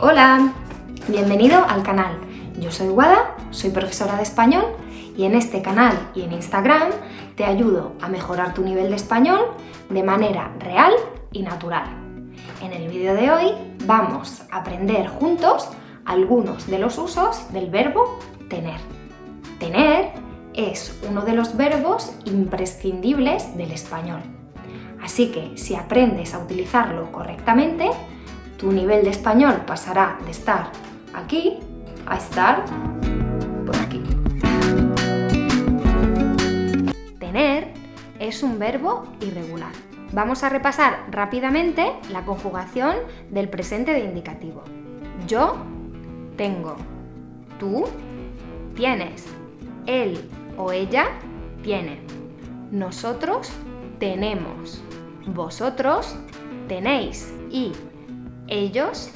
Hola, bienvenido al canal. Yo soy Guada, soy profesora de español y en este canal y en Instagram te ayudo a mejorar tu nivel de español de manera real y natural. En el vídeo de hoy vamos a aprender juntos algunos de los usos del verbo tener. Tener es uno de los verbos imprescindibles del español. Así que si aprendes a utilizarlo correctamente, tu nivel de español pasará de estar aquí a estar por aquí. Tener es un verbo irregular. Vamos a repasar rápidamente la conjugación del presente de indicativo. Yo tengo, tú tienes, él o ella tiene, nosotros tenemos, vosotros tenéis y ellos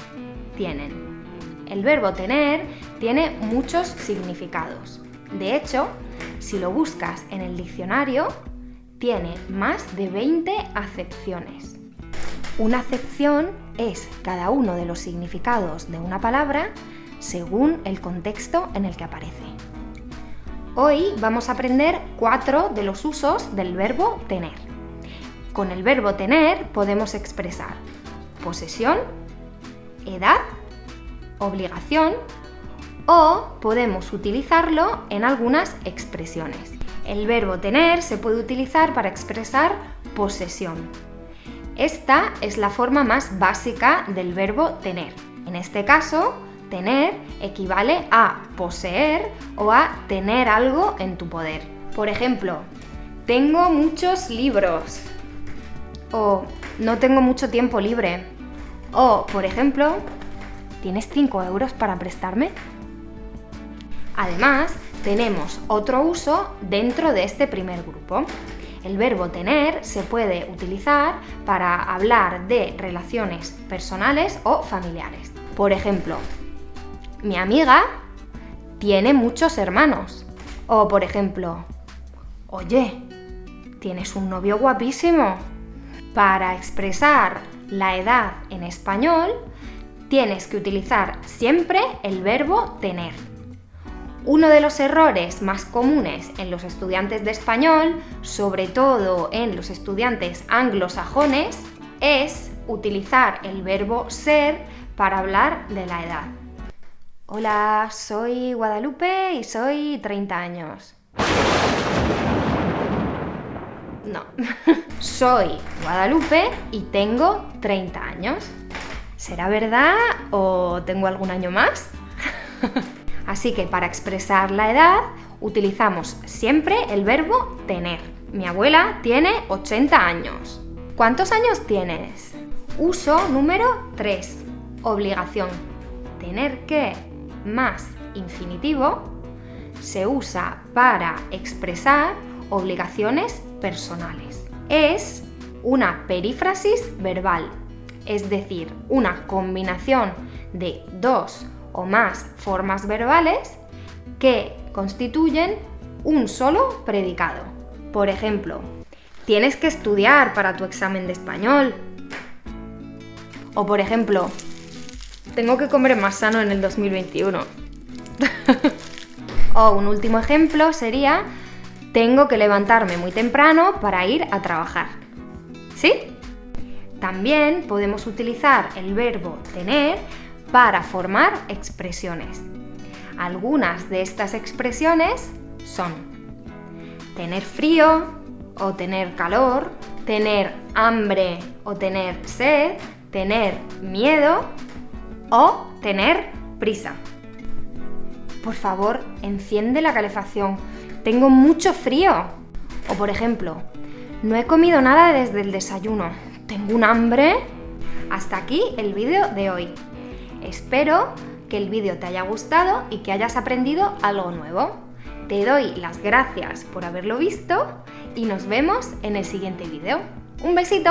tienen. El verbo tener tiene muchos significados. De hecho, si lo buscas en el diccionario, tiene más de 20 acepciones. Una acepción es cada uno de los significados de una palabra según el contexto en el que aparece. Hoy vamos a aprender 4 de los usos del verbo tener. Con el verbo tener podemos expresar posesión, edad, obligación o podemos utilizarlo en algunas expresiones. El verbo tener se puede utilizar para expresar posesión. Esta es la forma más básica del verbo tener. En este caso, tener equivale a poseer o a tener algo en tu poder. Por ejemplo, tengo muchos libros o no tengo mucho tiempo libre. O, por ejemplo, ¿tienes 5 euros para prestarme? Además, tenemos otro uso dentro de este primer grupo. El verbo tener se puede utilizar para hablar de relaciones personales o familiares. Por ejemplo, mi amiga tiene muchos hermanos. O, por ejemplo, oye, tienes un novio guapísimo. Para expresar la edad en español, tienes que utilizar siempre el verbo tener. Uno de los errores más comunes en los estudiantes de español, sobre todo en los estudiantes anglosajones, es utilizar el verbo ser para hablar de la edad. Hola, soy Guadalupe y soy 30 años. No, soy Guadalupe y tengo 30 años. ¿Será verdad o tengo algún año más? Así que para expresar la edad utilizamos siempre el verbo tener. Mi abuela tiene 80 años. ¿Cuántos años tienes? Uso número 3. Obligación. Tener que más infinitivo se usa para expresar obligaciones personales. Es una perífrasis verbal, es decir, una combinación de 2 o más formas verbales que constituyen un solo predicado. Por ejemplo, tienes que estudiar para tu examen de español. O por ejemplo, tengo que comer más sano en el 2021. O un último ejemplo sería tengo que levantarme muy temprano para ir a trabajar. ¿Sí? También podemos utilizar el verbo tener para formar expresiones. Algunas de estas expresiones son tener frío o tener calor, tener hambre o tener sed, tener miedo o tener prisa. Por favor, enciende la calefacción. Tengo mucho frío. O por ejemplo, no he comido nada desde el desayuno. Tengo un hambre. Hasta aquí el vídeo de hoy. Espero que el vídeo te haya gustado y que hayas aprendido algo nuevo. Te doy las gracias por haberlo visto y nos vemos en el siguiente vídeo. ¡Un besito!